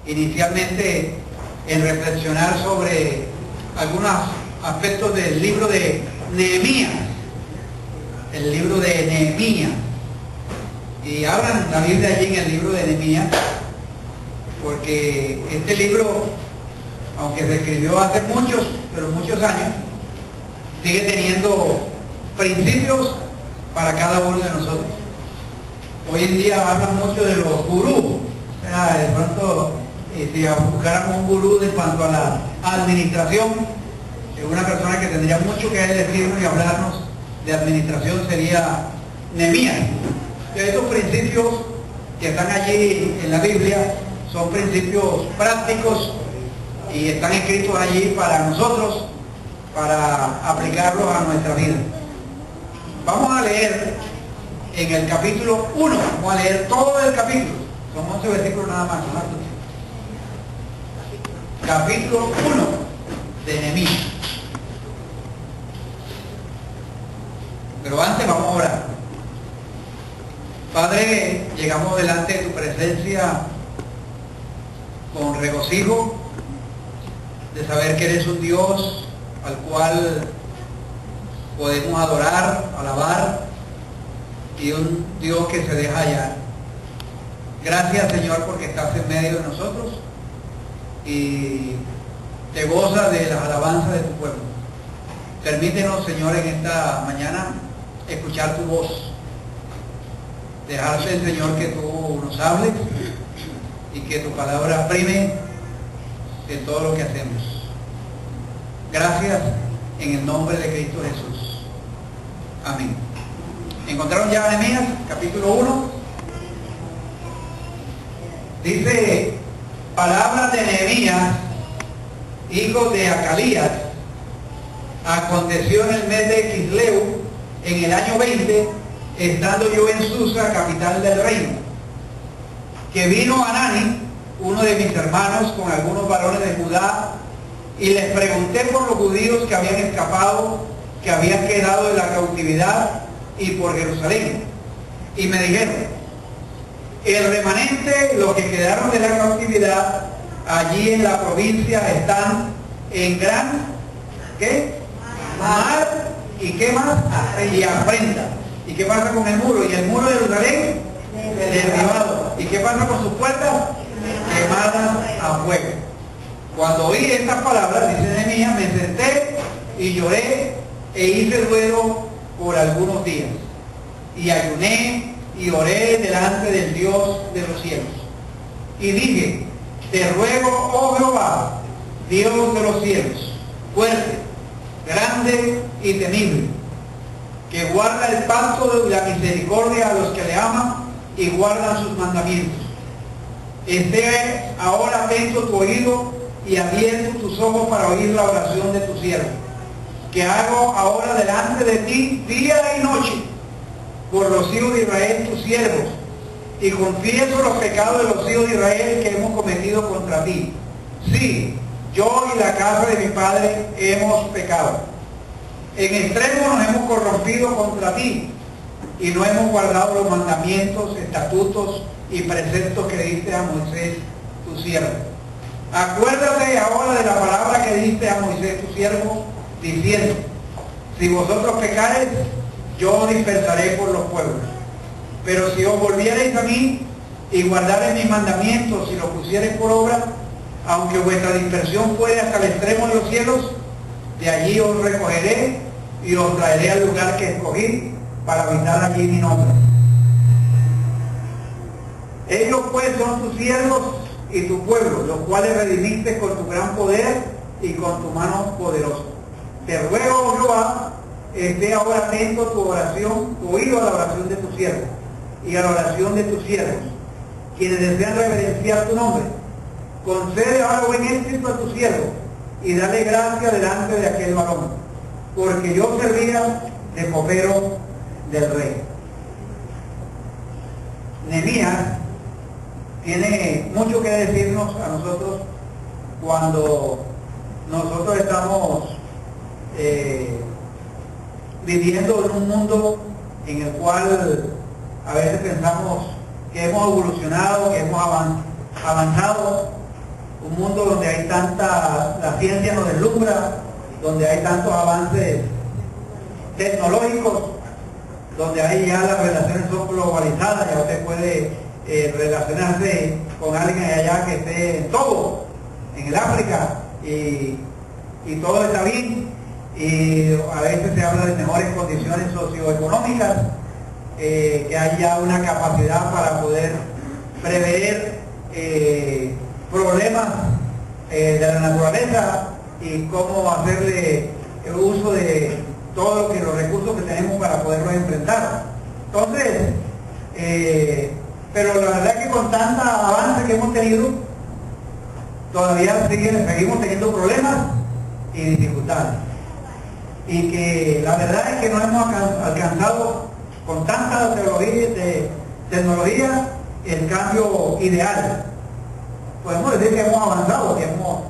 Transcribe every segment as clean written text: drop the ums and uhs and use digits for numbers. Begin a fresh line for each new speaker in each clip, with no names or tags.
inicialmente en reflexionar sobre algunos aspectos del libro de Nehemías, el libro de Nehemías. Y hablan la Biblia allí en el libro de Nehemías, porque este libro, aunque se escribió hace muchos años, sigue teniendo principios para cada uno de nosotros. Hoy en día hablan mucho de los gurús. De pronto, si buscáramos un gurú en cuanto a la administración, una persona que tendría mucho que decirnos y hablarnos de administración sería Nehemías. Estos principios que están allí en la Biblia son principios prácticos y están escritos allí para nosotros, para aplicarlos a nuestra vida. Vamos a leer en el capítulo 1, vamos a leer todo el capítulo, son 11 versículos nada más, ¿no? Capítulo 1 de Nehemías. Pero antes vamos a orar. Padre, llegamos delante de tu presencia con regocijo de saber que eres un Dios al cual podemos adorar, alabar, y un Dios que se deja hallar. Gracias, Señor, porque estás en medio de nosotros y te gozas de las alabanzas de tu pueblo. Permítenos, Señor, en esta mañana escuchar tu voz. Dejarte, Señor, que tú nos hables y que tu palabra prime en todo lo que hacemos. Gracias en el nombre de Cristo Jesús. Amén. ¿Encontraron ya Nehemías, capítulo 1? Dice, palabras de Nehemías, hijo de Acalías. Aconteció en el mes de Quisleu, en el año 20, estando yo en Susa, capital del reino, que vino Hanani, uno de mis hermanos, con algunos varones de Judá, y les pregunté por los judíos que habían escapado, que habían quedado en la cautividad, y por Jerusalén. Y me dijeron, el remanente, los que quedaron de la cautividad, allí en la provincia están en gran, ¿qué? Mal, ¿y qué más? Y afrenta. ¿Y qué pasa con el muro? Y el muro de Jerusalén, derribado. ¿Y qué pasa con sus puertas? Quemadas a fuego. Cuando oí estas palabras, dice Nehemías, me senté y lloré e hice duelo por algunos días. Y ayuné y oré delante del Dios de los cielos. Y dije, te ruego, oh Jehová, Dios de los cielos, fuerte, grande y temible, que guarda el pacto de la misericordia a los que le aman y guardan sus mandamientos. Esté ahora atento tu oído y abierto tus ojos para oír la oración de tu siervo, que hago ahora delante de ti día y noche por los hijos de Israel, tus siervos, y confieso los pecados de los hijos de Israel que hemos cometido contra ti. Sí, yo y la casa de mi padre hemos pecado. En extremo nos hemos corrompido contra ti, y no hemos guardado los mandamientos, estatutos y preceptos que diste a Moisés, tu siervo. Acuérdate ahora de la palabra que diste a Moisés, tu siervo, diciendo, si vosotros pecareis, yo os dispersaré por los pueblos. Pero si os volviereis a mí y guardareis mis mandamientos y los pusiereis por obra, aunque vuestra dispersión fuere hasta el extremo de los cielos, de allí os recogeré y os traeré al lugar que escogí para habitar allí mi nombre. Ellos pues son tus siervos y tu pueblo, los cuales redimiste con tu gran poder y con tu mano poderosa. Te ruego, oh Jehová, esté ahora atento a tu oración, tu oído a la oración de tu siervo y a la oración de tus siervos, quienes desean reverenciar tu nombre. Concede ahora buen éxito a tu siervo y dale gracia delante de aquel varón, porque yo servía de copero del rey. Nehemías tiene mucho que decirnos a nosotros cuando nosotros estamos viviendo en un mundo en el cual a veces pensamos que hemos evolucionado, que hemos avanzado, un mundo donde hay la ciencia nos deslumbra, donde hay tantos avances tecnológicos, donde ahí ya las relaciones son globalizadas, ya usted puede relacionarse con alguien allá que esté en Togo, en el África, y todo está bien, y a veces se habla de mejores condiciones socioeconómicas, que hay ya una capacidad para poder prever problemas de la naturaleza y cómo hacerle el uso de todos los recursos que tenemos para poderlos enfrentar. Entonces, pero la verdad es que con tanta avance que hemos tenido, todavía seguimos teniendo problemas y dificultades. Y que la verdad es que no hemos alcanzado con tanta tecnología el cambio ideal. Podemos decir que hemos avanzado, que hemos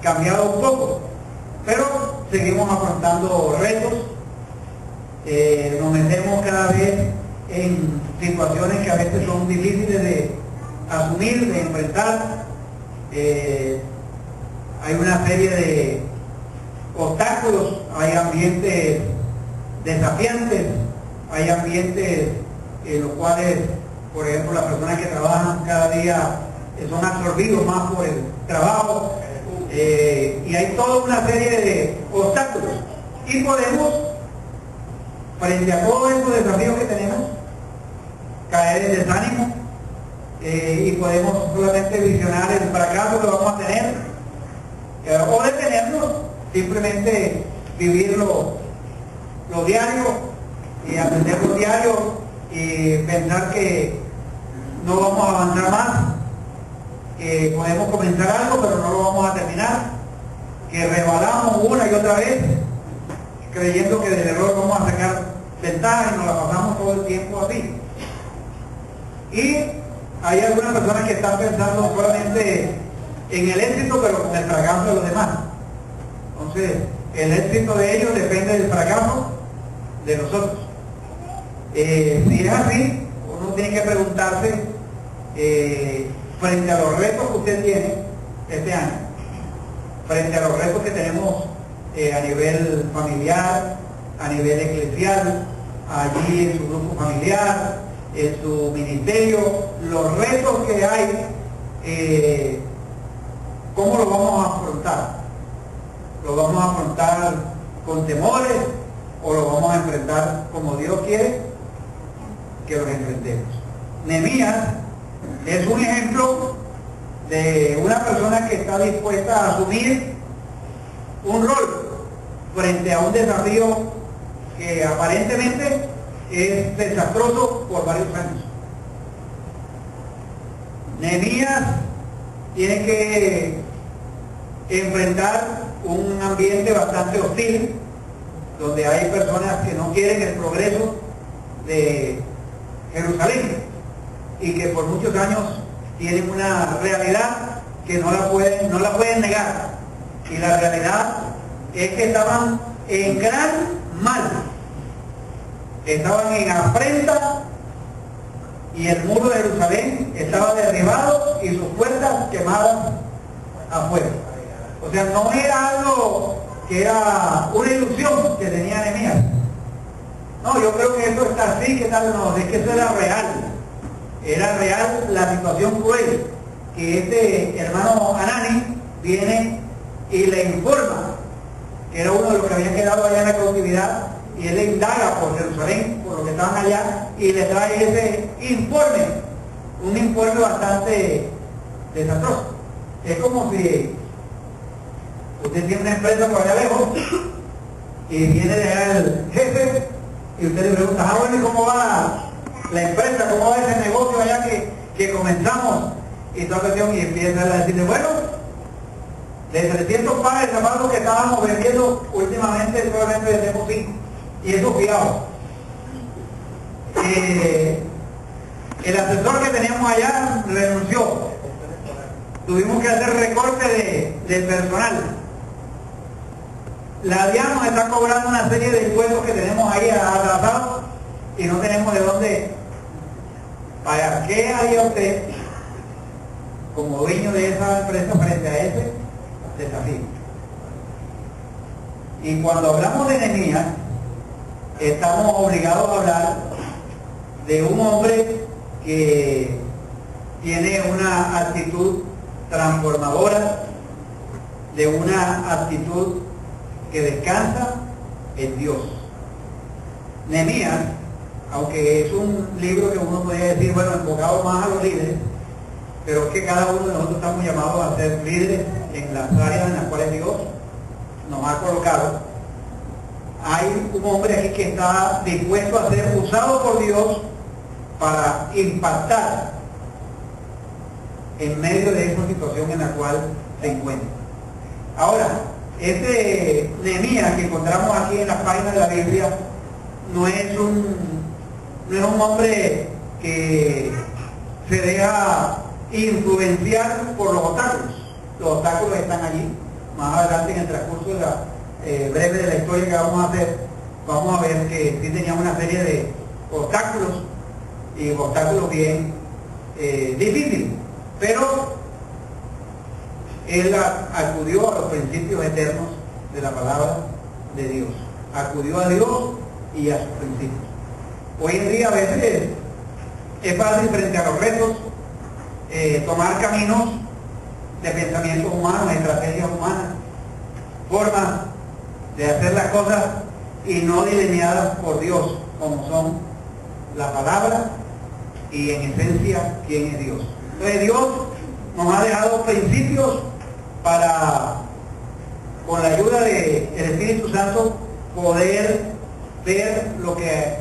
cambiado un poco, pero seguimos afrontando retos, nos metemos cada vez en situaciones que a veces son difíciles de asumir, de enfrentar. Hay una serie de obstáculos, hay ambientes desafiantes, hay ambientes en los cuales, por ejemplo, las personas que trabajan cada día son absorbidos más por el trabajo, y hay toda una serie de obstáculos, y podemos, frente a todos estos desafíos que tenemos, caer en desánimo, y podemos solamente visionar el fracaso que vamos a tener, o detenernos, simplemente vivir lo diario y aprender lo diario y pensar que no vamos a avanzar más, que podemos comenzar algo pero no lo vamos a terminar, que rebalamos una y otra vez creyendo que del error vamos a sacar ventaja y nos la pasamos todo el tiempo así. Y hay algunas personas que están pensando solamente en el éxito pero con el fracaso de los demás. Entonces, el éxito de ellos depende del fracaso de nosotros. Si es así, uno tiene que preguntarse, frente a los retos que usted tiene este año, frente a los retos que tenemos a nivel familiar, a nivel eclesial, allí en su grupo familiar, en su ministerio, los retos que hay, ¿cómo los vamos a afrontar? ¿Lo vamos a afrontar con temores o lo vamos a enfrentar como Dios quiere que los enfrentemos? Nehemías es un ejemplo de una persona que está dispuesta a asumir un rol frente a un desafío que aparentemente es desastroso por varios años. Nehemías tiene que enfrentar un ambiente bastante hostil, donde hay personas que no quieren el progreso de Jerusalén y que por muchos años tienen una realidad que no la pueden negar, y la realidad es que estaban en gran mal, estaban en afrenta, y el muro de Jerusalén estaba derribado y sus puertas quemadas afuera. O sea, no era algo que era una ilusión que tenía Nehemías. No, yo creo que eso está así, que tal, no, es que eso era real. Era real la situación cruel, que este hermano Hanani viene y le informa, que era uno de los que habían quedado allá en la cautividad, y él le indaga por Jerusalén, por lo que estaban allá, y le trae ese informe, un informe bastante desastroso. Es como si usted tiene una empresa por allá lejos y viene de allá el jefe y usted le pregunta, bueno, ¿y cómo va la empresa? ¿Cómo va ese negocio allá que comenzamos? Y toda cuestión, y empieza a decirle, bueno, de 300 pares de zapatos que estábamos vendiendo últimamente solamente vendemos 5, y eso fiado. El asesor que teníamos allá renunció, tuvimos que hacer recorte de personal. La DIAN nos está cobrando una serie de impuestos que tenemos ahí atrasados y no tenemos de dónde pagar. ¿Qué haría usted como dueño de esa empresa frente a ese desafío. Y cuando hablamos de Nehemías, estamos obligados a hablar de un hombre que tiene una actitud transformadora, de una actitud que descansa en Dios. Nehemías, aunque es un libro que uno podría decir, bueno, enfocado más a los líderes, pero es que cada uno de nosotros estamos llamados a ser líderes en las áreas en las cuales Dios nos ha colocado. Hay un hombre aquí que está dispuesto a ser usado por Dios para impactar en medio de esa situación en la cual se encuentra. Ahora, este Nehemías que encontramos aquí en las páginas de la Biblia no es un hombre que se deja influenciar por los obstáculos. Los obstáculos están allí. Más adelante en el transcurso de la breve de la historia que vamos a hacer, vamos a ver que sí tenía una serie de obstáculos, y obstáculos bien difíciles, pero él acudió a los principios eternos de la palabra de Dios, acudió a Dios y a sus principios. Hoy en día a veces es fácil frente a los retos tomar caminos de pensamientos humanos, estrategias humanas, formas de hacer las cosas y no delineadas por Dios, como son la palabra y en esencia quién es Dios. Entonces Dios nos ha dejado principios para, con la ayuda del Espíritu Santo, poder ver lo que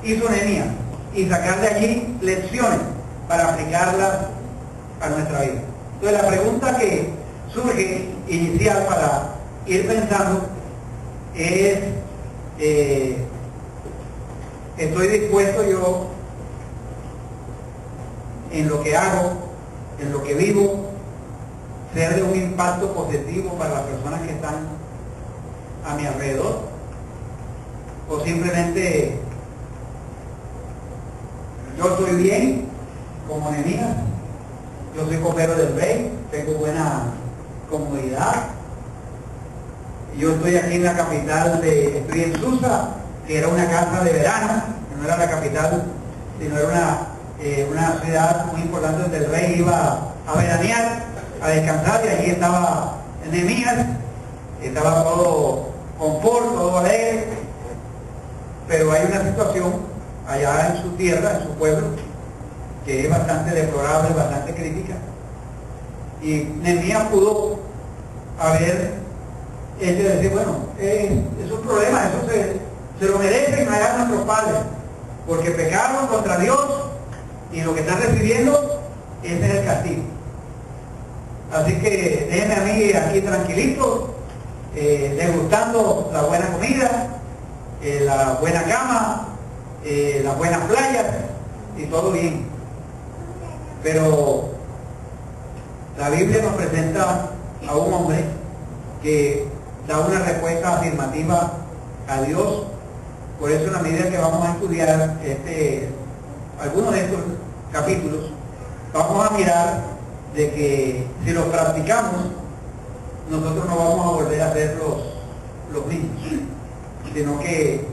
hizo Nehemías y sacar de allí lecciones para aplicarlas a nuestra vida. Entonces la pregunta que surge inicial para ir pensando es, ¿estoy dispuesto yo en lo que hago, en lo que vivo, ser de un impacto positivo para las personas que están a mi alrededor? ¿O simplemente yo estoy bien como Nehemías? Yo soy copero del rey, tengo buena comodidad. Yo estoy aquí en la capital, estoy en Susa, que era una casa de verano, que no era la capital, sino era una ciudad muy importante donde el rey iba a veranear, a descansar, y allí estaba Nehemías, estaba todo confort, todo alegre, pero hay una situación allá en su tierra, en su pueblo, que es bastante deplorable, bastante crítica, y Nehemías pudo haber hecho de decir, bueno, es un problema, eso se lo merecen allá nuestros padres, porque pecaron contra Dios y lo que están recibiendo, ese es el castigo. Así que déjenme a mí aquí tranquilito, degustando la buena comida, la buena cama, las buenas playas y todo bien. Pero la Biblia nos presenta a un hombre que da una respuesta afirmativa a Dios. Por eso, en la medida que vamos a estudiar algunos de estos capítulos, vamos a mirar de que si los practicamos, nosotros no vamos a volver a ser los mismos, sino que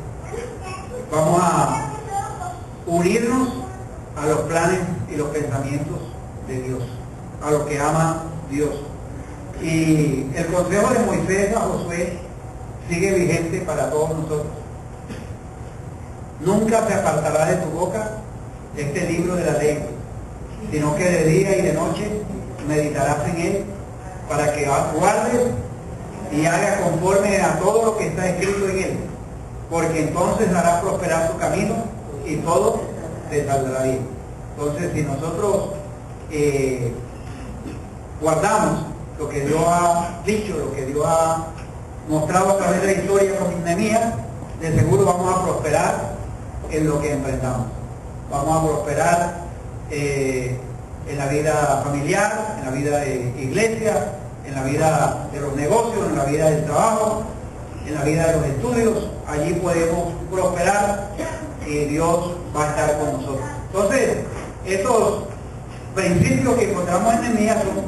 vamos a unirnos a los planes y los pensamientos de Dios, a lo que ama Dios. Y el consejo de Moisés a Josué sigue vigente para todos nosotros. Nunca se apartará de tu boca este libro de la ley, sino que de día y de noche meditarás en él, para que guardes y hagas conforme a todo lo que está escrito en él, porque entonces harás prosperar tu camino y todo te saldrá bien. Entonces, si nosotros guardamos lo que Dios ha dicho, lo que Dios ha mostrado a través de la historia con Nehemías, de seguro vamos a prosperar en lo que emprendamos. Vamos a prosperar en la vida familiar, en la vida de iglesia, en la vida de los negocios, en la vida del trabajo, en la vida de los estudios. Allí podemos prosperar y Dios va a estar con nosotros. Entonces, estos principios que encontramos en Nehemías son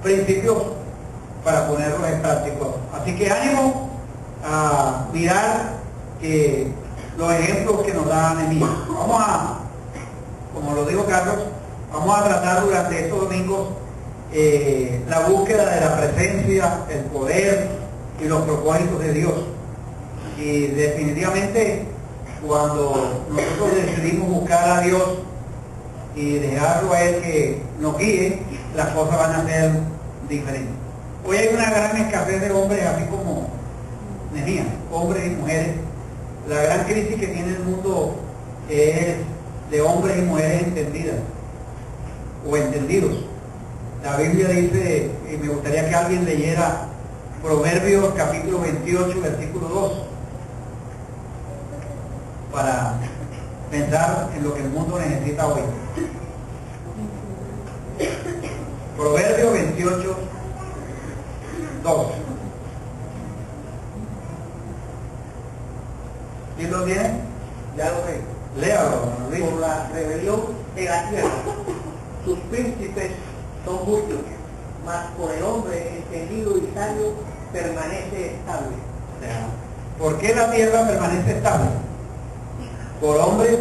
principios para ponerlos en práctica. Así que ánimo a mirar los ejemplos que nos da Nehemías. Vamos a, como lo dijo Carlos, vamos a tratar durante estos domingos la búsqueda de la presencia, el poder y los propósitos de Dios. Y definitivamente cuando nosotros decidimos buscar a Dios y dejarlo a Él que nos guíe, las cosas van a ser diferentes. Hoy hay una gran escasez de hombres, así como Nehemías, hombres y mujeres. La gran crisis que tiene el mundo es de hombres y mujeres entendidas o entendidos. La Biblia dice, y me gustaría que alguien leyera Proverbios capítulo 28, versículo 2, para pensar en lo que el mundo necesita hoy. Proverbios 28, 2. ¿Quién lo tiene?
Ya lo ve.
Léalo.
Por la rebelión de la tierra, sus príncipes son muchos, mas por el hombre entendido y sabio permanece estable.
¿Por qué la tierra permanece estable? Por hombres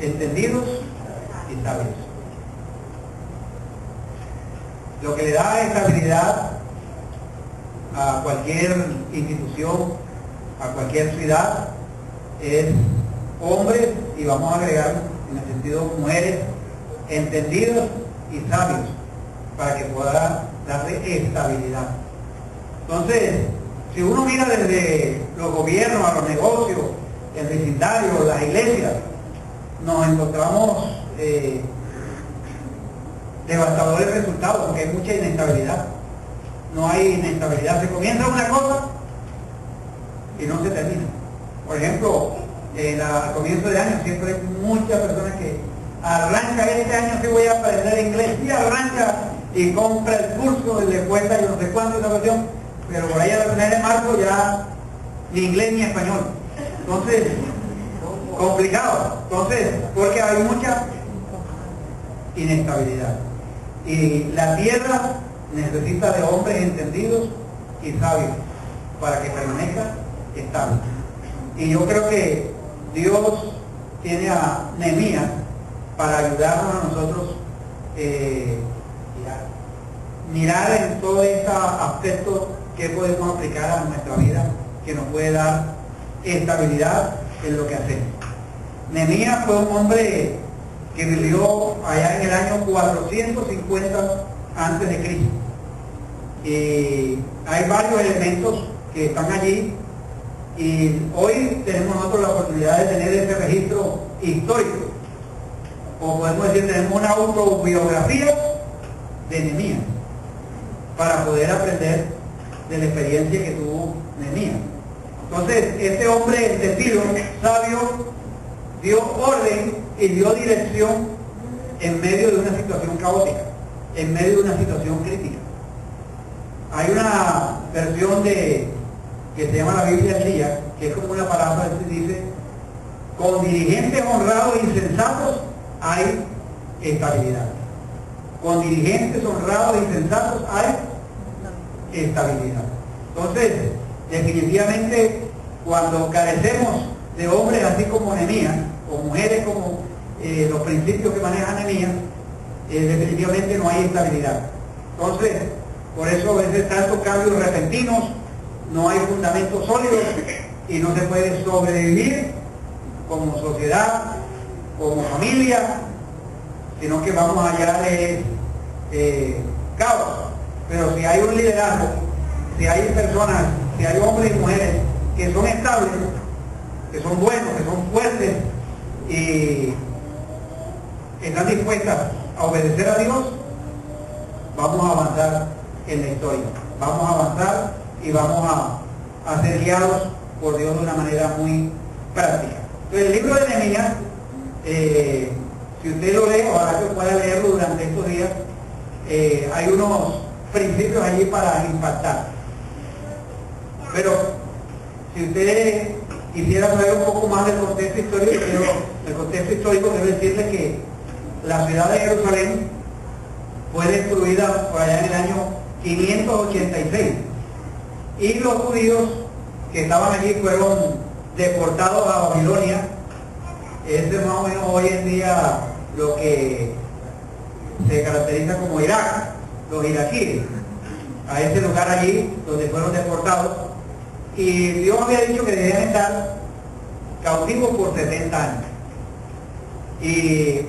entendidos y sabios. Lo que le da estabilidad a cualquier institución, a cualquier ciudad, es hombres, y vamos a agregar en el sentido mujeres, entendidos y sabios, para que pueda darle estabilidad. Entonces, si uno mira desde los gobiernos a los negocios, el vecindario, las iglesias, nos encontramos devastadores resultados, porque hay mucha inestabilidad. No hay inestabilidad, se comienza una cosa y no se termina. Por ejemplo, al comienzo de año siempre hay muchas personas que arranca este año que voy a aprender inglés, y arranca y compra el curso y le cuesta yo no sé cuánto esa cuestión, pero por ahí a la final de marzo ya ni inglés ni español. Entonces, complicado. Entonces, porque hay mucha inestabilidad. Y la tierra necesita de hombres entendidos y sabios para que permanezca estable. Y yo creo que Dios tiene a Nehemías para ayudarnos a nosotros mirar en todo este aspecto que podemos aplicar a nuestra vida, que nos puede dar estabilidad en lo que hacemos. Nehemías fue un hombre que vivió allá en el año 450 antes de Cristo. Y hay varios elementos que están allí, y hoy tenemos nosotros la oportunidad de tener ese registro histórico, o podemos decir, tenemos una autobiografía de Nehemías para poder aprender de la experiencia que tuvo Nehemías. Entonces, este hombre entendido, sabio, dio orden y dio dirección en medio de una situación caótica, en medio de una situación crítica. Hay una versión que se llama la Biblia al día, que es como una palabra que dice: con dirigentes honrados y sensatos hay estabilidad. Con dirigentes honrados y sensatos hay estabilidad. Entonces, definitivamente, cuando carecemos de hombres así como Nehemías, o mujeres como los principios que maneja Nehemías, definitivamente no hay estabilidad. Entonces, por eso a veces tantos cambios repentinos, no hay fundamentos sólidos y no se puede sobrevivir como sociedad, como familia, sino que vamos a hallar caos. Pero si hay un liderazgo, si hay personas, si hay hombres y mujeres que son estables, que son buenos, que son fuertes y están dispuestas a obedecer a Dios, vamos a avanzar en la historia. Vamos a avanzar y vamos a ser guiados por Dios de una manera muy práctica. Entonces, el libro de Nehemías, si usted lo lee, ojalá que pueda leerlo durante estos días, hay unos principios allí para impactar. Pero si usted quisiera saber un poco más del contexto histórico, quiero decirle que la ciudad de Jerusalén fue destruida por allá en el año 586. Y los judíos que estaban allí fueron deportados a Babilonia. Ese es más o menos hoy en día lo que se caracteriza como Irak, los iraquíes, a ese lugar allí donde fueron deportados. Y Dios había dicho que debían estar cautivos por 70 años.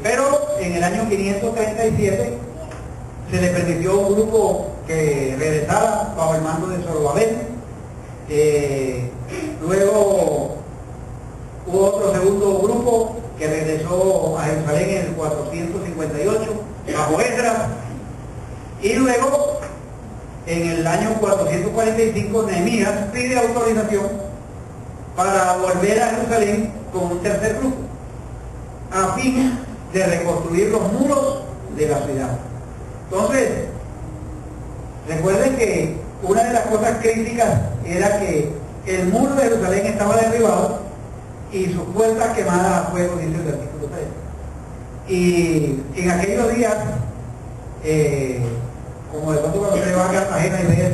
Pero en el año 537 se le permitió a un grupo que regresara bajo el mando de Zorobabel. Luego hubo otro segundo grupo que regresó a Jerusalén en el 458 bajo Esdras, y luego en el año 445 Nehemías pide autorización para volver a Jerusalén con un tercer grupo a fin de reconstruir los muros de la ciudad. Entonces, recuerden que una de las cosas críticas era que el muro de Jerusalén estaba derribado y sus puertas quemadas a fuego, dice el versículo 3. Y en aquellos días, como de pronto cuando usted va a Cartagena y ve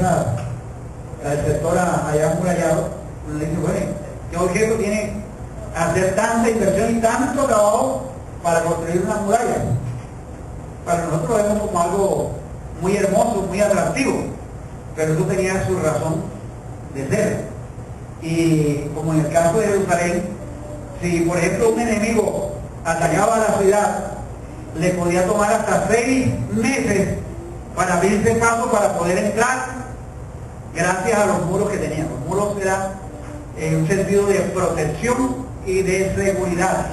el sector allá amurallado, uno dice, bueno, ¿qué objeto tiene hacer tanta inversión y tanto trabajo para construir una muralla? Para nosotros lo vemos como algo muy hermoso, muy atractivo, pero eso tenía su razón de ser. Y como en el caso de Jerusalén, si por ejemplo un enemigo atacaba la ciudad, le podía tomar hasta 6 meses para abrirse paso para poder entrar, gracias a los muros que tenían. Los muros eran un sentido de protección y de seguridad.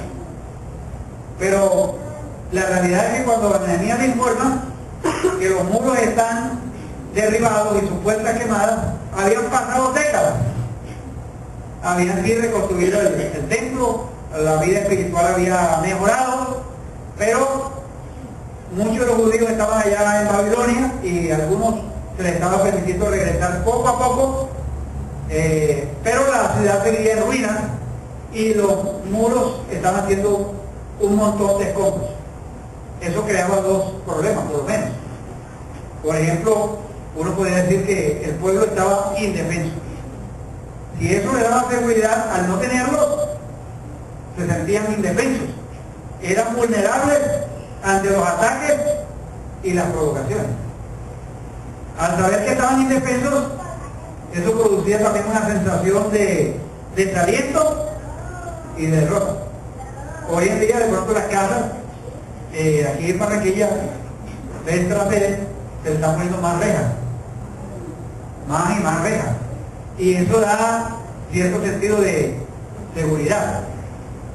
Pero la realidad es que cuando Nehemías me informa que los muros están derribados y sus puertas quemadas, habían pasado décadas. Habían sido reconstruido el templo, la vida espiritual había mejorado, pero muchos de los judíos estaban allá en Babilonia y a algunos se les estaba permitiendo regresar poco a poco, pero la ciudad seguía en ruinas y los muros estaban haciendo un montón de escombros. Eso creaba 2 problemas, por lo menos. Por ejemplo, uno podría decir que el pueblo estaba indefenso. Si eso le daba seguridad, al no tenerlo, se sentían indefensos. Eran vulnerables ante los ataques y las provocaciones. Al saber que estaban indefensos, eso producía también una sensación de desaliento y de derrota. Hoy en día, de pronto, las casas, aquí en Barranquilla, se le están poniendo más rejas, más y más rejas. Y eso da cierto sentido de seguridad.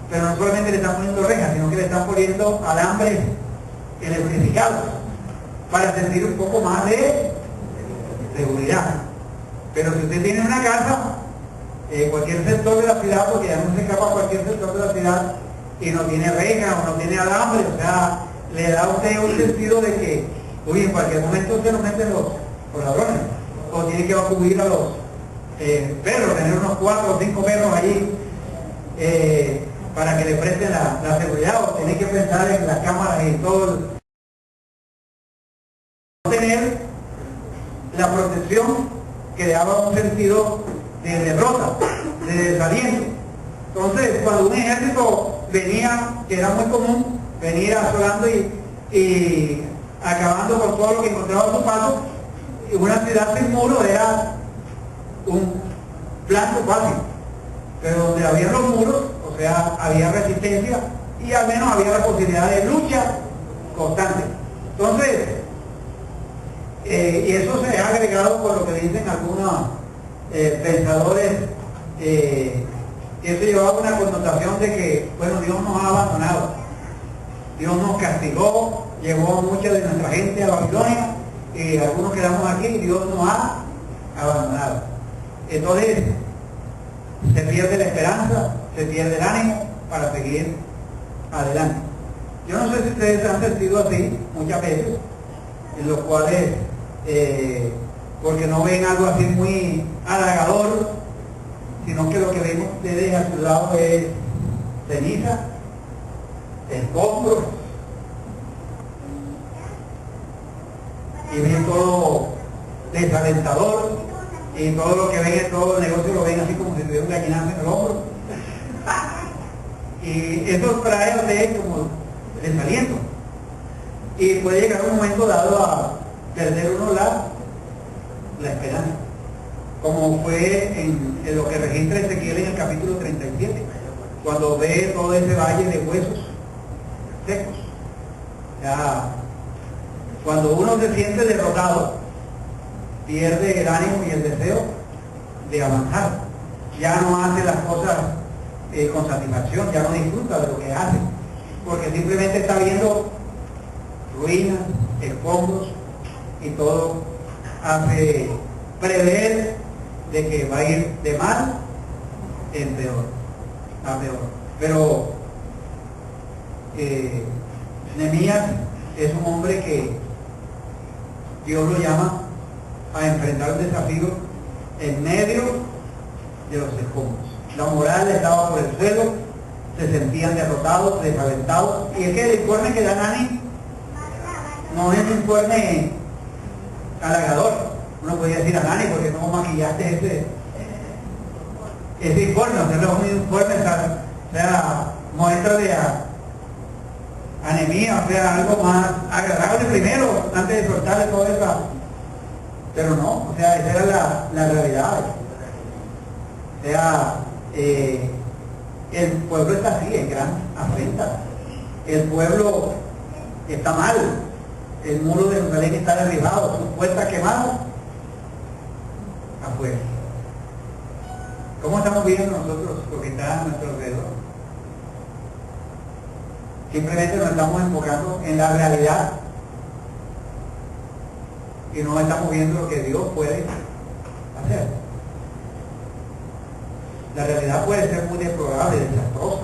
Pero no solamente le están poniendo rejas, sino que le están poniendo alambres electrificados para sentir un poco más de seguridad. Pero si usted tiene una casa, cualquier sector de la ciudad, porque ya no se escapa a cualquier sector de la ciudad, y no tiene rejas o no tiene alambre, o sea, le da a usted un sentido de que, uy, en cualquier momento se nos meten los ladrones, o tiene que acudir a los perros, tener unos 4 o 5 perros allí para que le presten la seguridad, o tiene que pensar en las cámaras y todo. Tener la protección que le daba un sentido de derrota, de desaliento. Entonces, cuando un ejército venía, que era muy común, venir asolando y acabando con todo lo que encontraba a su paso, una ciudad sin muros era un blanco fácil, pero donde había los muros, o sea, había resistencia y al menos había la posibilidad de lucha constante. Entonces, y eso se ha agregado por lo que dicen algunos pensadores, eso llevaba una connotación de que, bueno, Dios nos ha abandonado, Dios nos castigó, llevó mucha de nuestra gente a Babilonia y algunos quedamos aquí y Dios nos ha abandonado. Entonces se pierde la esperanza, se pierde el ánimo para seguir adelante. Yo no sé si ustedes han sentido así muchas veces, en los cuales porque no ven algo así muy halagador, sino que lo que ven ustedes a su lado es ceniza, escombros, y ven todo desalentador, y todo lo que ven en todo el negocio lo ven así como si tuviera un gallinazo en el hombro. Y eso trae a ustedes como desaliento. Y puede llegar un momento dado a perder uno la esperanza. Como fue en lo que registra Ezequiel en el capítulo 37, cuando ve todo ese valle de huesos secos. Ya, cuando uno se siente derrotado, pierde el ánimo y el deseo de avanzar. Ya no hace las cosas con satisfacción, ya no disfruta de lo que hace, porque simplemente está viendo ruinas, escombros, y todo hace prever de que va a ir de mal en peor, a peor. Pero Nehemías es un hombre que Dios lo llama a enfrentar el desafío en medio de los escombros. La moral estaba por el suelo, se sentían derrotados, desalentados, y es que el informe que da Nani no es un informe halagador. Uno podría decir a Nani, porque no maquillaste ese informe, o sea, un informe, o sea, muéstrale a Nehemías, o sea, algo más agradable primero, antes de soltarle todo eso. Pero no, o sea, esa era la realidad. O sea, el pueblo está así, en gran afrenta. El pueblo está mal. El muro de Jerusalén está derribado, sus puertas quemadas afuera. ¿Cómo estamos viendo nosotros lo que está a nuestro alrededor? Simplemente nos estamos enfocando en la realidad y no estamos viendo lo que Dios puede hacer. La realidad puede ser muy deplorable, desastrosa,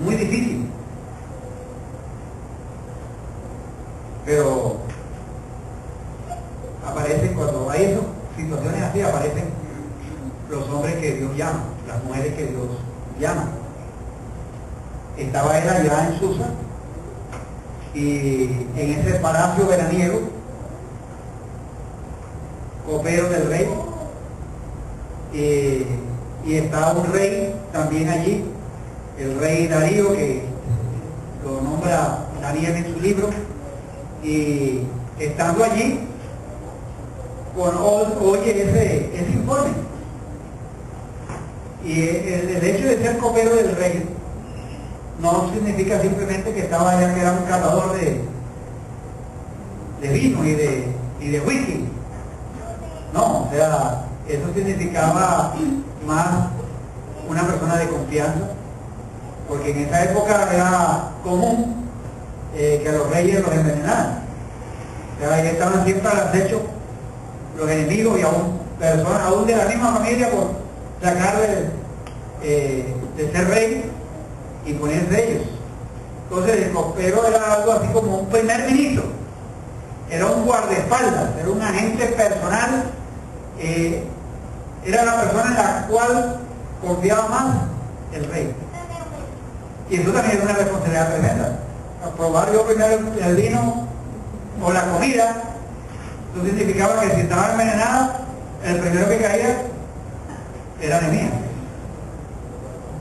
muy difícil, pero aparecen, cuando hay esas situaciones así, aparecen los hombres que Dios llama, las mujeres que Dios llama. Estaba él allá en Susa, y en ese palacio veraniego, copero del rey, y estaba un rey también allí, el rey Darío, que lo nombra Daniel en su libro, y estando allí, oye ese informe. Y el hecho de ser copero del rey no significa simplemente que estaba allá, que era un catador de vino y de whisky. No, o sea, eso significaba más una persona de confianza, porque en esa época era común que a los reyes los envenenaran. O sea, ahí estaban siempre al acecho los enemigos y aún personas, aún de la misma familia, por sacarle de ser rey y ponerse ellos. Entonces el copero era algo así como un primer ministro, era un guardaespaldas, era un agente personal, era la persona en la cual confiaba más el rey. Y eso también era una responsabilidad tremenda. Probar yo primero el vino o la comida, eso significaba que si estaba envenenada, el primero que caía era Nehemías.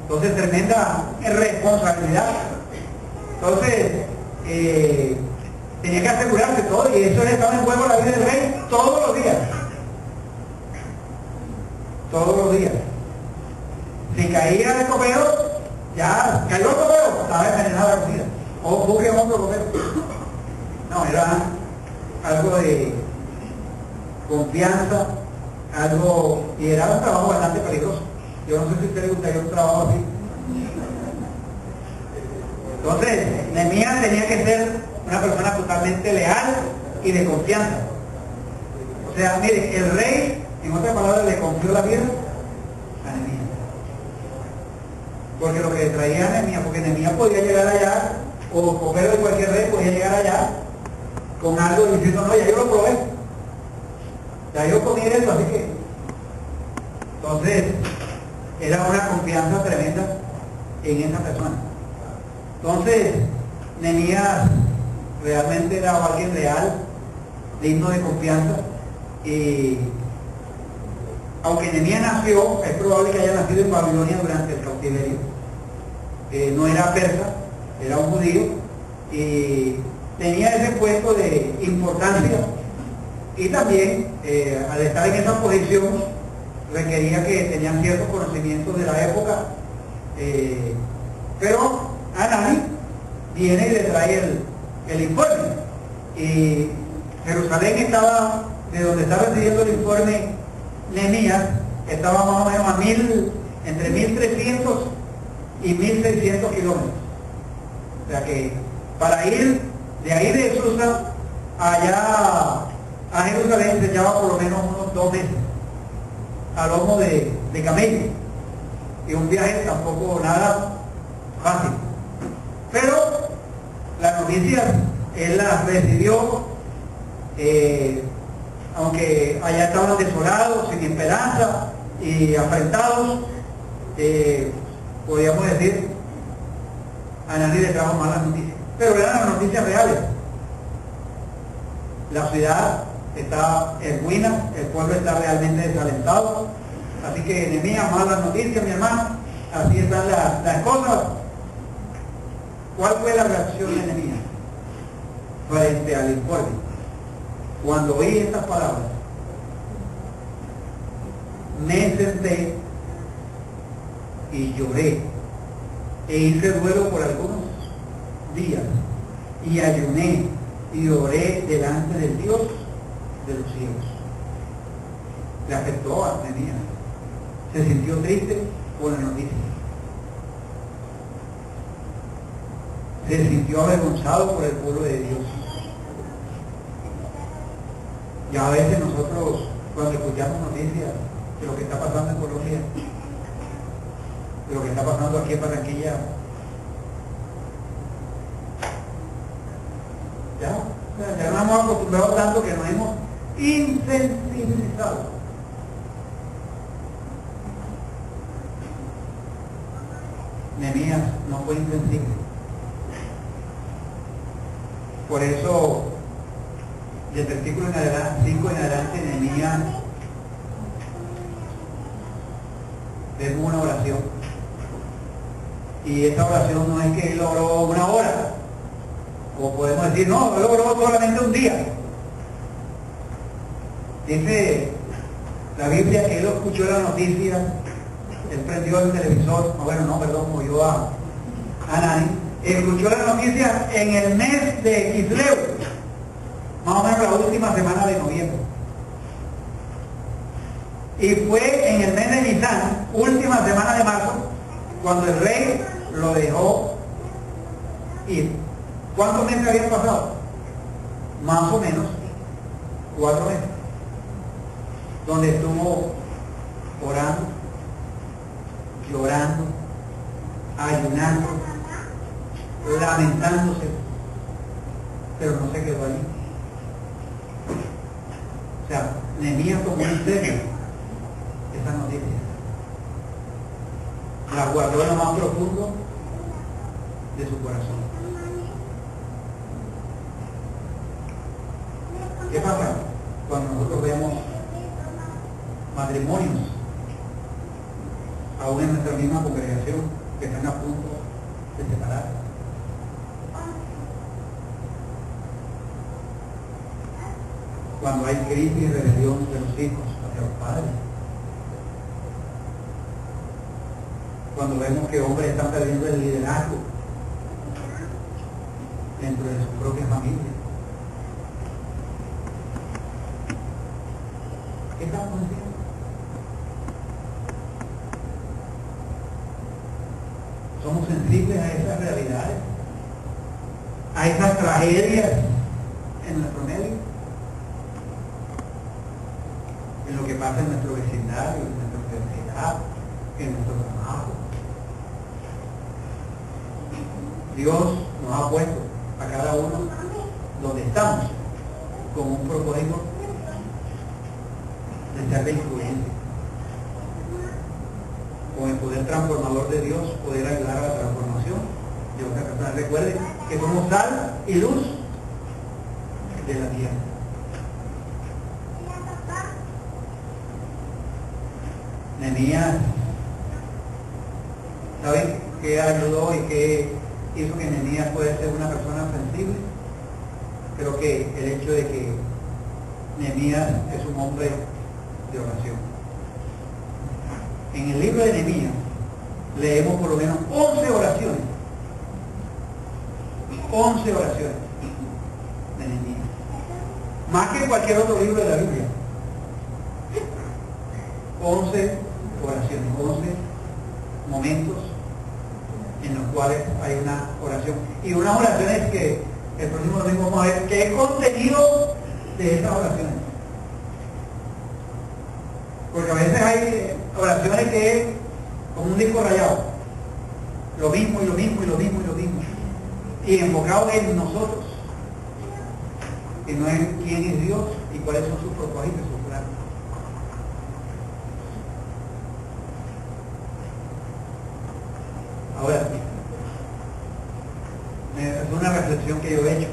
Entonces, tremenda responsabilidad. Entonces, tenía que asegurarse todo, y eso le estaba en juego la vida del rey todos los días. Todos los días. Si caía el copero, ya cayó el copero, estaba envenenada la comida. O busque otro copero. No, era algo de confianza, algo, y era un trabajo bastante peligroso. Yo no sé si a usted le gustaría un trabajo así. Entonces, Nehemías tenía que ser una persona totalmente leal y de confianza. O sea, mire, el rey, en otras palabras, le confió la vida a Nehemías. Porque lo que le traía a Nehemías, porque Nehemías podía llegar allá, o copero de cualquier rey podía llegar allá con algo diciendo, no, ya yo lo probé, ya yo comí eso, así que. Entonces, era una confianza tremenda en esa persona. Entonces, Nehemías realmente era alguien leal digno de confianza. Aunque Nehemías nació, es probable que haya nacido en Babilonia durante el cautiverio. No era persa, era un judío, y tenía ese puesto de importancia, y también al estar en esa posición requería que tenían ciertos conocimientos de la época, pero Hanani viene y le trae el informe, y Jerusalén estaba, de donde estaba recibiendo el informe Nehemías, estaba más o menos entre 1300 y 1600 kilómetros. O sea que para ir de ahí de Susa allá a Jerusalén se llevaba por lo menos unos 2 meses a lomo de camello, y un viaje tampoco nada fácil. Pero la noticia él la recibió, aunque allá estaban desolados, sin esperanza y afrentados, podríamos decir, a nadie le trajo malas noticias, pero eran las noticias reales. La ciudad está en ruina, el pueblo está realmente desalentado, así que Nehemías, malas noticias, mi hermano, así están las cosas. ¿Cuál fue la reacción de Nehemías frente al informe? Cuando oí estas palabras, me senté y lloré, e hice duelo por algunos días, y ayuné y oré delante del Dios de los cielos. Le afectó a Nehemías, se sintió triste por la noticia, se sintió avergonzado por el pueblo de Dios. Y a veces nosotros, cuando escuchamos noticias de lo que está pasando en Colombia, de lo que está pasando aquí en Barranquilla, ya nos hemos acostumbrado tanto que nos hemos insensibilizado. Nehemías no fue insensible. Por eso, del versículo 5 en adelante, Nehemías vemos una oración. Y esta oración no es que él oró 1 hora, o podemos decir, no, él oró solamente un día. Dice la Biblia que él escuchó la noticia, él prendió el televisor, oyó a Hanani, escuchó la noticia en el mes de Kisleu, más o menos la última semana de noviembre. Y fue en el mes de Nisan, última semana de marzo, cuando el rey lo dejó ir. ¿Cuántos meses habían pasado? Más o menos 4 meses, donde estuvo orando, llorando, ayunando, lamentándose, pero no se quedó allí. O sea, Nehemías tomó en serio esa noticia, la guardó en lo más profundo de su corazón. ¿Qué pasa cuando nosotros vemos matrimonios, aún en nuestra misma congregación, que están a punto de separar? Cuando hay crisis y rebelión de los hijos hacia los padres, cuando vemos que hombres están perdiendo el liderazgo dentro de su propia familia, ¿qué estamos haciendo? ¿Somos sensibles a esas realidades, a esas tragedias en nuestro medio, en lo que pasa en nuestro vecindario, en nuestra universidad, en nuestro trabajo? Dios nos ha puesto a cada uno donde estamos con un propósito de ser de influencia, con el poder transformador de Dios, poder ayudar a la transformación de otra persona. Recuerden que somos sal y luz de la tierra. Nehemías, ¿saben qué ayudó y qué hizo que Nehemías pueda ser una persona sensible? Creo que el hecho de que Nehemías es un hombre de oración. En el libro de Nehemías leemos por lo menos 11 oraciones. 11 oraciones de Nehemías. Más que cualquier otro libro de la Biblia. 11 oraciones, 11 momentos en los cuales hay una oración. Y unas oraciones que el próximo domingo vamos a ver qué contenido de esas oraciones. Porque a veces hay oraciones que es como un disco rayado. Lo mismo y lo mismo y lo mismo y lo mismo. Y enfocado en nosotros. Y no en quién es Dios y cuáles son sus propósitos, sus planes. Ahora sí. Es una reflexión que yo he hecho.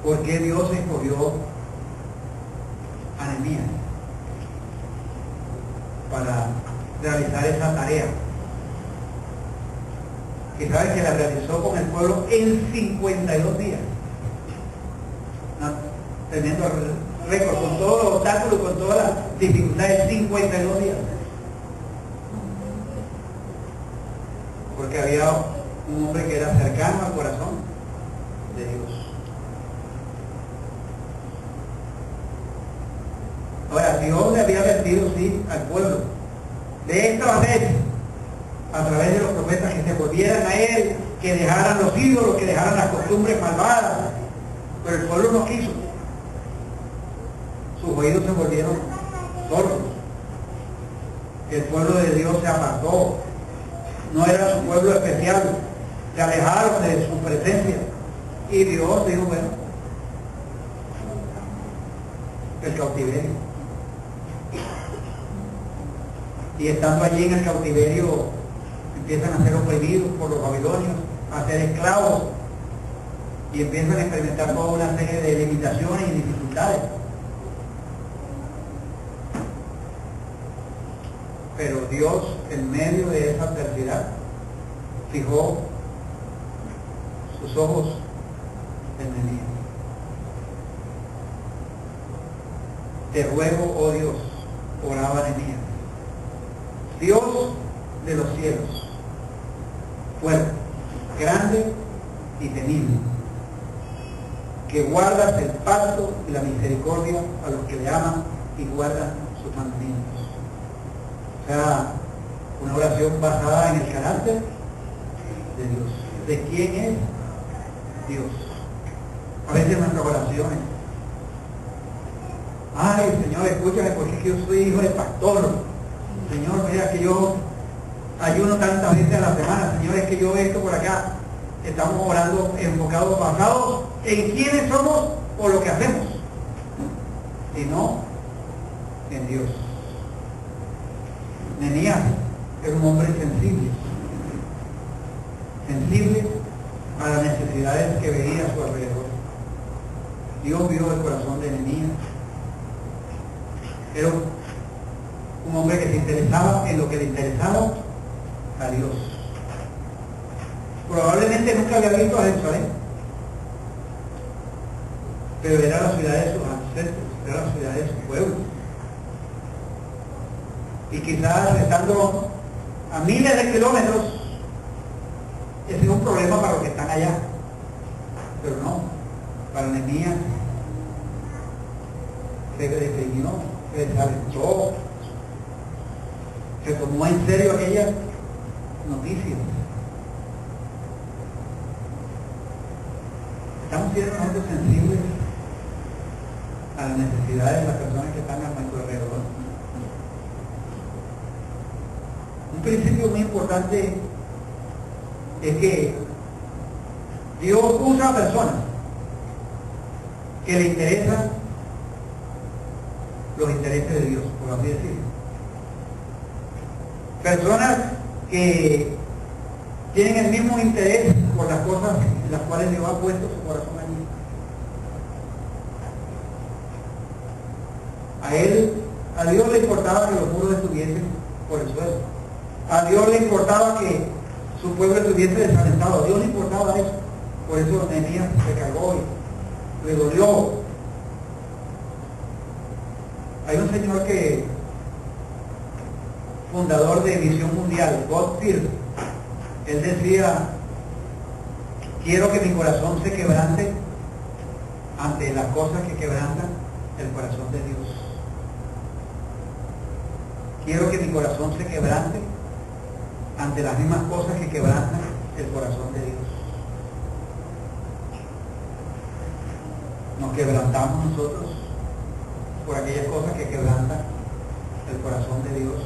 ¿Por qué Dios escogió a Nehemías para realizar esa tarea? Que sabe que la realizó con el pueblo en 52 días. Tremendo récord, con todos los obstáculos, con todas las dificultades, 52 días. Porque había un hombre que era cercano al corazón de Dios. Ahora, Dios le había advertido, sí, al pueblo, de esta vez, a través de los profetas, que se volvieran a Él, que dejaran los ídolos, que dejaran las costumbres malvadas, pero el pueblo no quiso. Sus oídos se volvieron sordos. El pueblo de Dios se apartó. No era su pueblo especial. Se alejaron de su presencia. Y Dios dijo, bueno, el cautiverio. Y estando allí en el cautiverio, empiezan a ser oprimidos por los babilonios, a ser esclavos, y empiezan a experimentar toda una serie de limitaciones y dificultades. Pero Dios, en medio de esa adversidad, fijó sus ojos en Nehemías. Te ruego, oh Dios, oraba Nehemías, Dios de los cielos, fuerte, grande y temible, que guardas el pacto y la misericordia a los que le aman y guardan sus mandamientos. O sea, una oración basada en el carácter de Dios. ¿De quién es Dios? A veces nuestras oraciones, ay Señor, escúchame porque es que yo soy hijo de pastor. Señor, mira que yo ayuno tantas veces a la semana. Señor, es que yo esto por acá. Estamos orando enfocados, basados en quiénes somos o lo que hacemos, y no en Dios. Nehemías era un hombre sensible a las necesidades que veía a su alrededor. Dios vio el corazón de Nehemías. Era un hombre que se interesaba en lo que le interesaba a Dios. Probablemente nunca había visto a Jerusalén, pero era la ciudad de sus ancestros, era la ciudad de su pueblo. Y quizás estando a miles de kilómetros, ese es un problema para los que están allá. Pero no, para Nehemías se definió, se desalentó, se tomó en serio aquellas noticias. Estamos siendo nosotros sensibles a las necesidades de las personas que están a nuestro alrededor. Un principio muy importante es que Dios usa a personas que le interesan los intereses de Dios, por así decirlo. Personas que tienen el mismo interés por las cosas en las cuales Dios ha puesto su corazón allí. A Dios le importaba que los muros estuviesen por el suelo. A Dios le importaba que su pueblo estuviese desalentado. A Dios le importaba eso. Por eso Nehemías se cargó y le dolió. Hay un señor que, fundador de Visión Mundial, Bob Pierce, él decía: quiero que mi corazón se quebrante ante las cosas que quebrantan el corazón de Dios. Quiero que mi corazón se quebrante ante las mismas cosas que quebrantan el corazón de Dios. Nos quebrantamos nosotros por aquellas cosas que quebrantan el corazón de Dios.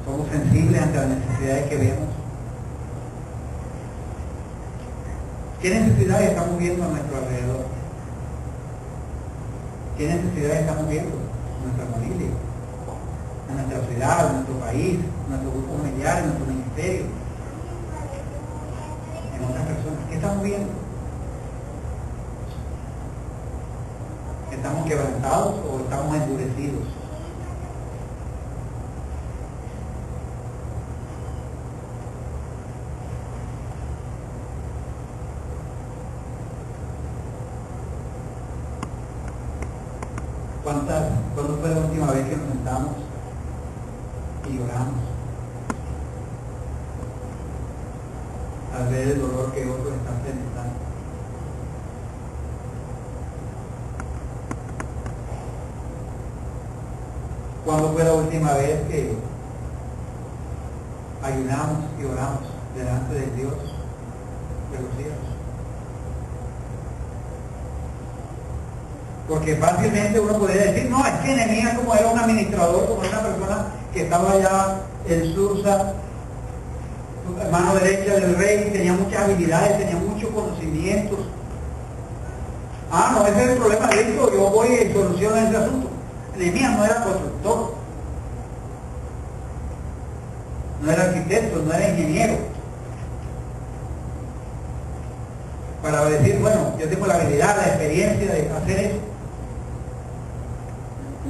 Somos sensibles ante las necesidades que vemos. ¿Qué necesidades estamos viendo a nuestro alrededor? ¿Qué necesidades estamos viendo en nuestra familia, en nuestra ciudad, en nuestro país, en nuestro grupo familiar, en nuestro ministerio, en otras personas? ¿Qué estamos viendo? ¿Estamos quebrantados o estamos endurecidos? ¿Cuándo fue la última vez que nos sentamos y lloramos al ver el dolor que otros están experimentando? ¿Cuándo fue la última vez que ayunamos y oramos delante del Dios de los cielos? Porque fácilmente uno podría decir: no, es que Nehemías, como era un administrador, como era una persona que estaba allá en Susa, mano derecha del rey, tenía muchas habilidades, tenía muchos conocimientos. No, ese es el problema de esto, yo voy y soluciono ese asunto. Nehemías no era constructor, no era arquitecto, no era ingeniero, para decir: bueno, yo tengo la habilidad, la experiencia de hacer eso.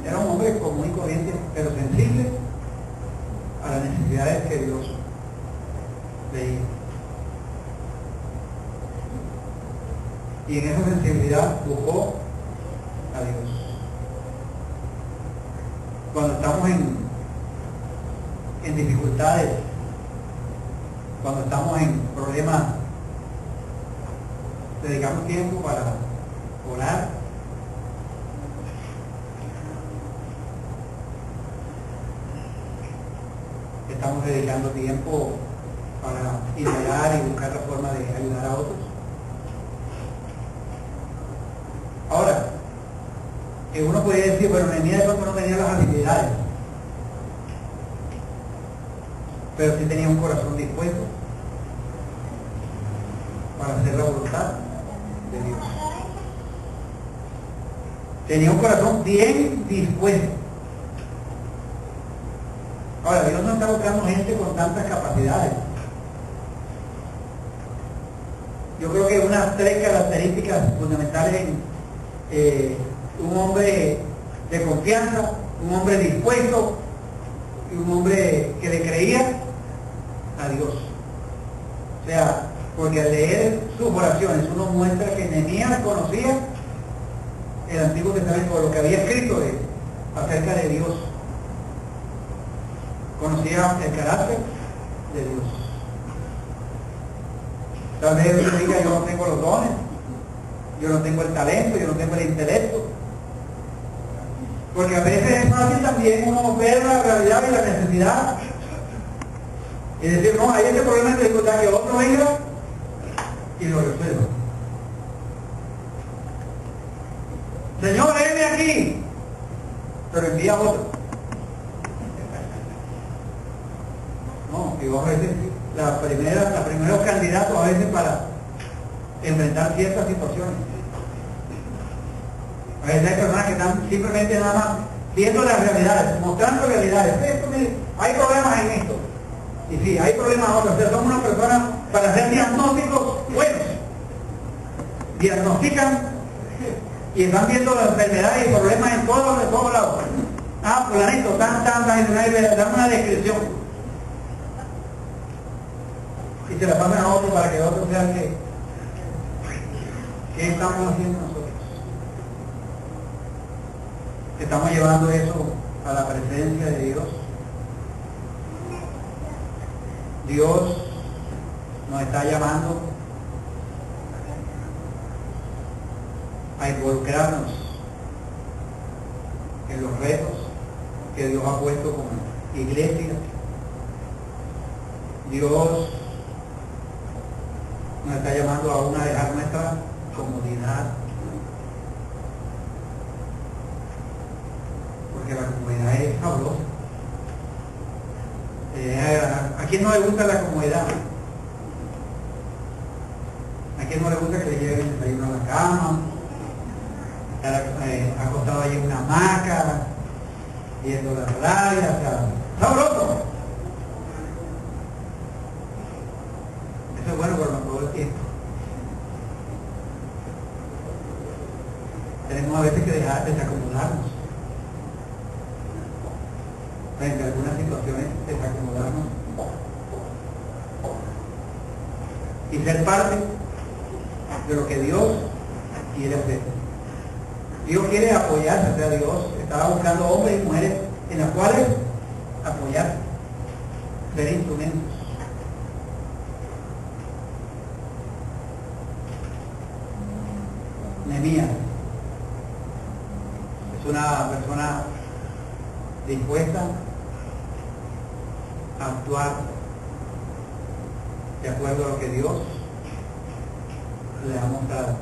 Era un hombre común y corriente, pero sensible a las necesidades que Dios veía. Y en esa sensibilidad buscó a Dios. Cuando estamos en dificultades, cuando estamos en problemas, dedicamos tiempo para orar. Estamos dedicando tiempo para indagar y buscar la forma de ayudar a otros. Ahora, que uno podría decir: bueno, Nehemías de pronto no tenía las habilidades, pero sí tenía un corazón dispuesto para hacer la voluntad de Dios. Tenía un corazón bien dispuesto. Ahora, Dios no está buscando gente con tantas capacidades. Yo creo que unas 3 características fundamentales en un hombre de confianza, un hombre dispuesto y un hombre que le creía a Dios. O sea, porque al leer sus oraciones uno muestra que Nehemías conocía el Antiguo Testamento, lo que había escrito acerca de Dios. Conocía el carácter de Dios. Tal vez uno diga: yo no tengo los dones, yo no tengo el talento, yo no tengo el intelecto. Porque a veces es fácil también uno ver la realidad y la necesidad y decir: no, hay este problema de dificultad, que otro venga y lo resuelva. Señor, venme aquí, pero envía a otro. No, que vos a veces los primeros candidatos a veces para enfrentar ciertas situaciones. A veces hay personas que están simplemente nada más viendo las realidades, mostrando realidades. Hay problemas en esto. Y sí, hay problemas en otros. O sea, somos una persona para hacer diagnósticos buenos. Diagnostican y están viendo las enfermedades y problemas en todos lados. fulanito, dame una descripción. Y se la pasan a otro para que otros vean qué estamos haciendo nosotros. Estamos llevando eso a la presencia de Dios. Dios nos está llamando a involucrarnos en los retos que Dios ha puesto como iglesia. Dios nos está llamando aún a dejar nuestra comodidad, porque la comodidad es sabrosa. ¿A quién no le gusta la comodidad? ¿A quién no le gusta que le lleven el desayuno a la cama? Estar acostado ahí en una hamaca, viendo la radio, o sea, sabroso. Eso es bueno por todo el tiempo. Tenemos a veces que dejar desacomodarnos. Frente a algunas situaciones, desacomodarnos. Y ser parte de lo que Dios quiere hacer. Dios quiere apoyarse, o sea, Dios estaba buscando hombres y mujeres en las cuales apoyar, ser instrumentos. Nehemías es una persona dispuesta a actuar de acuerdo a lo que Dios le ha mostrado.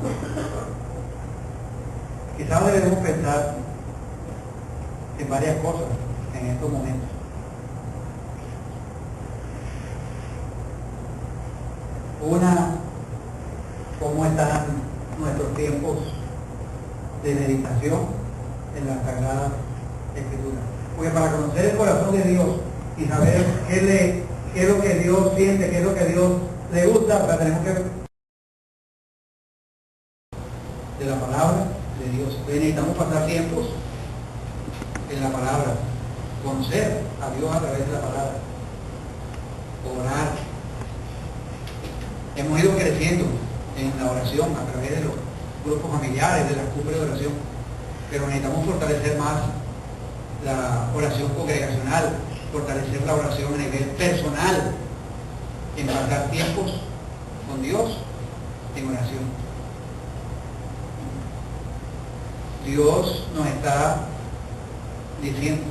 Quizás debemos pensar en varias cosas en estos momentos. Una, cómo están nuestros tiempos de meditación en la Sagrada Escritura. Porque para conocer el corazón de Dios y saber qué es lo que Dios siente, qué es lo que Dios le gusta, pues tenemos que ver de la palabra de Dios. Necesitamos pasar tiempos en la palabra, conocer a Dios a través de la palabra, orar. Hemos ido creciendo en la oración a través de los grupos familiares, de las cumbres de oración, pero necesitamos fortalecer más la oración congregacional, fortalecer la oración a nivel personal, en pasar tiempos con Dios en oración. Dios nos está diciendo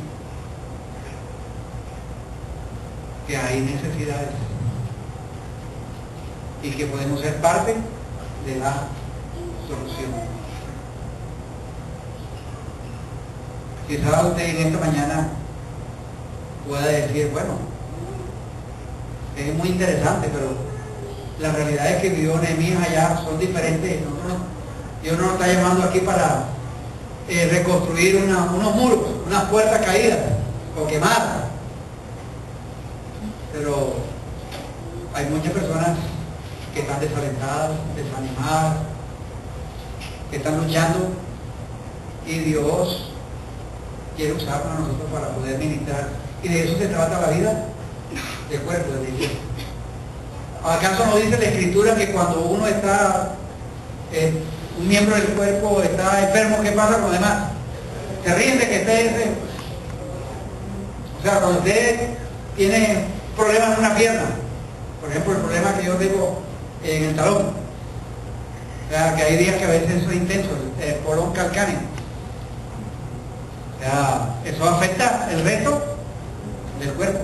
que hay necesidades y que podemos ser parte de la solución. Quizás usted en esta mañana pueda decir, bueno, es muy interesante, pero la realidad es que vivió Nehemías allá son diferentes. Dios no nos está llamando aquí para reconstruir unos muros, unas puertas caídas o quemadas. Pero hay muchas personas que están desalentadas, desanimadas, que están luchando, y Dios quiere usarnos a nosotros para poder ministrar. Y de eso se trata la vida del cuerpo de Dios. ¿Acaso no dice la Escritura que cuando uno está, un miembro del cuerpo está enfermo, qué pasa con los demás? Se ríen de que esté enfermo. O sea, cuando usted tiene problemas en una pierna, por ejemplo, el problema que yo tengo en el talón, o sea, que hay días que a veces eso es intenso, el colon calcáneo. O sea, eso afecta el resto del cuerpo.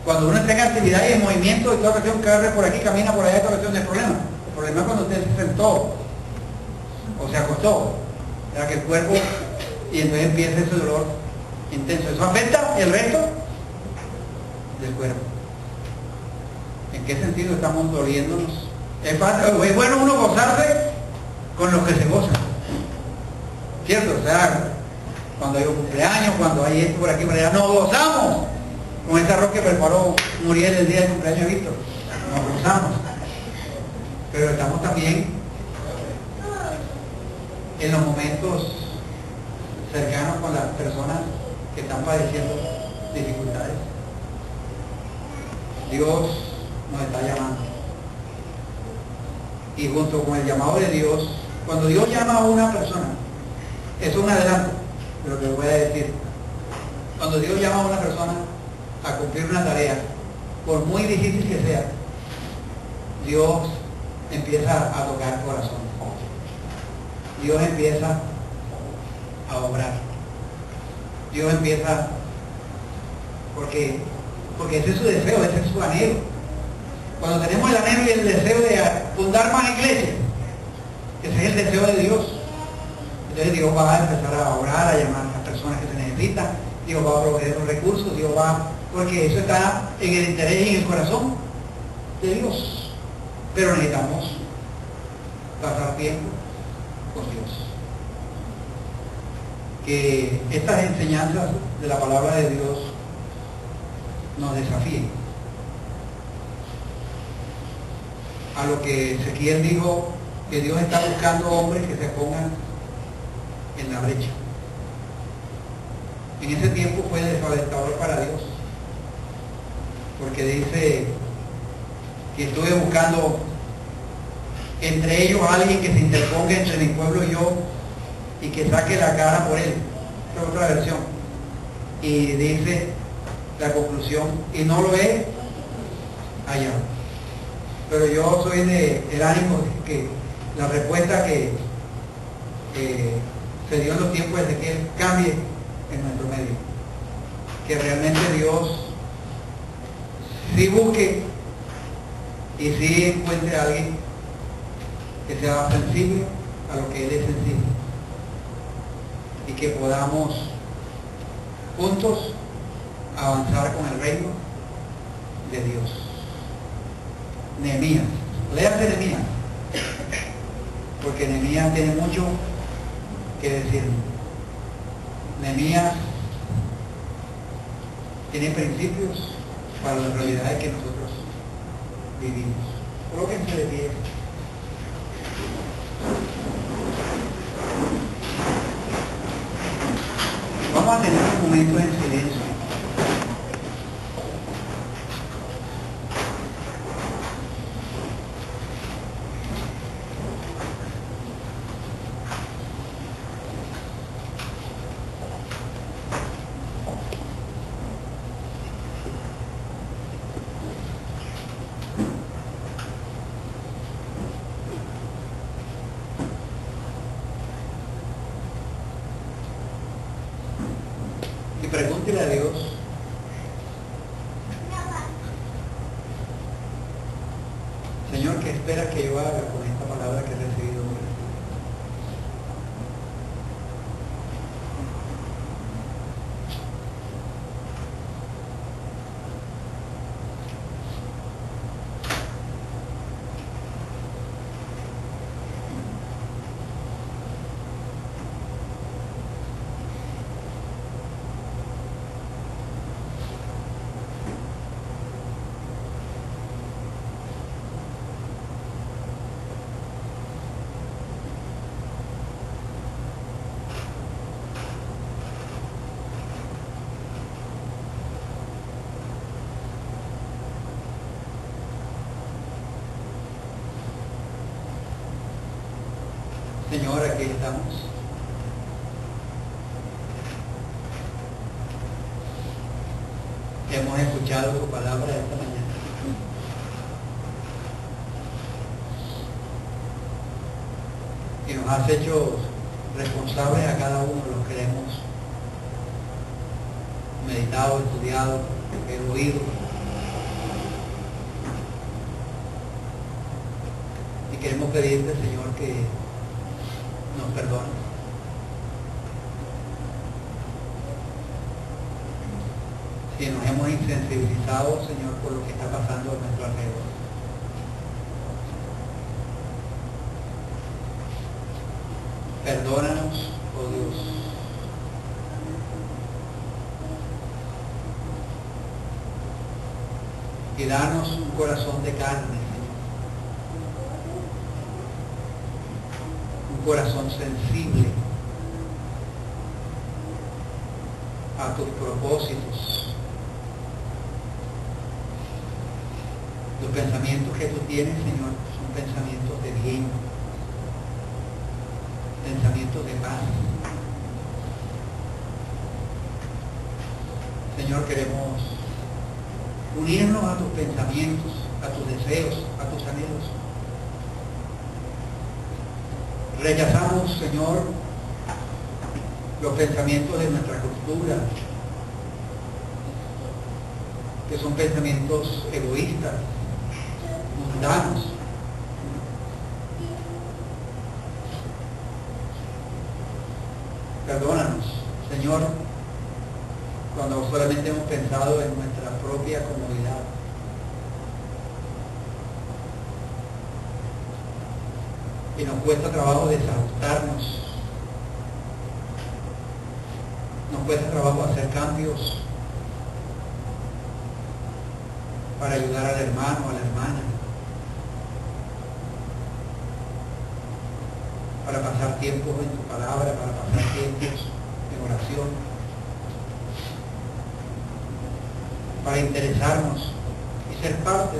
Cuando uno está en actividad y en movimiento y toda cuestión, corre por aquí, camina por allá, toda cuestión del problema. El problema es cuando usted se sentó o se acostó, o sea, que el cuerpo, y entonces empieza ese dolor intenso. Eso afecta el resto del cuerpo. ¿En qué sentido estamos doliéndonos? Es bueno uno gozarse con los que se gozan, ¿cierto? O sea, cuando hay un cumpleaños, cuando hay esto por aquí, por allá, nos gozamos con ese arroz que preparó Muriel el día del cumpleaños de Víctor. Nos gozamos. Pero estamos también en los momentos cercanos con las personas que están padeciendo dificultades. Dios nos está llamando. Y junto con el llamado de Dios, cuando Dios llama a una persona, es un adelanto de lo que voy a decir. Cuando Dios llama a una persona a cumplir una tarea, por muy difícil que sea, Dios empieza a tocar corazón. Dios empieza a obrar. Dios empieza, porque ese es su deseo, ese es su anhelo. Cuando tenemos el anhelo y el deseo de fundar más iglesias, ese es el deseo de Dios. Entonces Dios va a empezar a orar, a llamar a las personas que se necesitan, Dios va a proveer los recursos, Dios va, porque eso está en el interés y en el corazón de Dios. Pero necesitamos pasar tiempo con Dios. Que estas enseñanzas de la palabra de Dios nos desafíen a lo que Ezequiel dijo, que Dios está buscando hombres que se pongan en la brecha. En ese tiempo fue desalentador para Dios, porque dice que estuve buscando entre ellos a alguien que se interponga entre mi pueblo y yo y que saque la cara por él. Esta es otra versión. Y dice la conclusión, y no lo he hallado. Pero yo soy del ánimo que la respuesta que se dio en los tiempos de Ezequiel cambie en nuestro medio. Que realmente Dios sí busque y sí encuentre a alguien que sea sensible a lo que Él es sensible. Y que podamos juntos avanzar con el reino de Dios. Nehemías, léase Nehemías, porque Nehemías tiene mucho que decir. Nehemías tiene principios para las realidades que nosotros vivimos. Colóquense de pie. Vamos a tener un momento en silencio. Y pregúntele a Dios, Señor, ¿qué esperas que yo haga con esta palabra que he recibido hoy? Señor, aquí estamos. Hemos escuchado tu palabra esta mañana. Y nos has hecho responsables a cada uno de los que hemos meditado, estudiado, oído. Y queremos pedirte, Señor, que nos perdone. Si nos hemos insensibilizado, Señor, por lo que está pasando a nuestro alrededor. Perdónanos, oh Dios. Y danos un corazón de carne, Señor. Un corazón sensible a tus propósitos. Los pensamientos que tú tienes, Señor, son pensamientos de bien, pensamientos de paz. Señor, queremos unirnos a tus pensamientos, a tus deseos, a tus anhelos. Rechazamos, Señor, los pensamientos de nuestra cultura, que son pensamientos egoístas, mundanos. Perdónanos, Señor, cuando solamente hemos pensado en nuestra propia comodidad. Y nos cuesta trabajo desajustarnos. Nos cuesta trabajo hacer cambios para ayudar al hermano, a la hermana, para pasar tiempos en tu palabra, para pasar tiempos en oración, para interesarnos y ser parte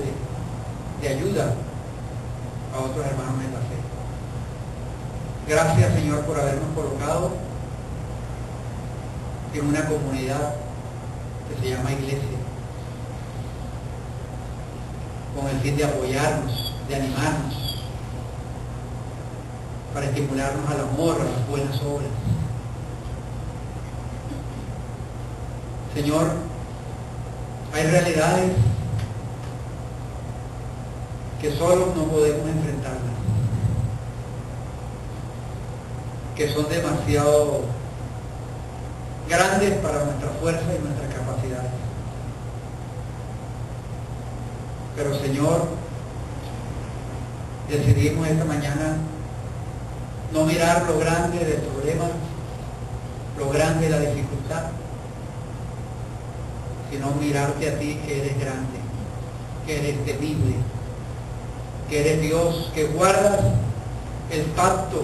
de ayuda a otros hermanos en la fe. Gracias, Señor, por habernos colocado en una comunidad que se llama iglesia, con el fin de apoyarnos, de animarnos, para estimularnos al amor, a las buenas obras. Señor, hay realidades que solos no podemos enfrentarlas, que son demasiado grandes para nuestra fuerza y nuestras capacidades. Pero, Señor, decidimos esta mañana no mirar lo grande del problema, lo grande de la dificultad, sino mirarte a ti, que eres grande, que eres temible, que eres Dios, que guardas el pacto,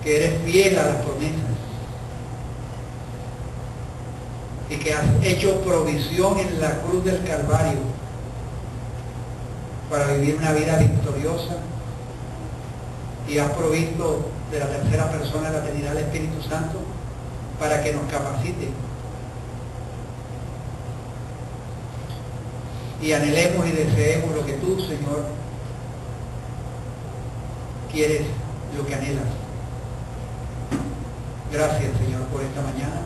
que eres fiel a las promesas y que has hecho provisión en la cruz del Calvario para vivir una vida victoriosa, y has provisto de la tercera persona de la Trinidad del Espíritu Santo para que nos capacite y anhelemos y deseemos lo que tú, Señor, quieres, lo que anhelas. Gracias, Señor, por esta mañana.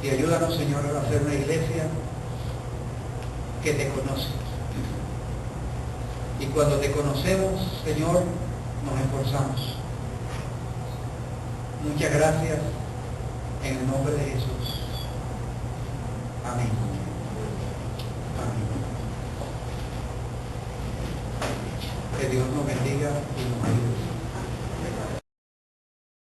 Y ayúdanos, Señor, a hacer una iglesia que te conoce. Y cuando te conocemos, Señor, nos esforzamos. Muchas gracias, en el nombre de Jesús. Amén. Amén. Que Dios nos bendiga y nos ayude.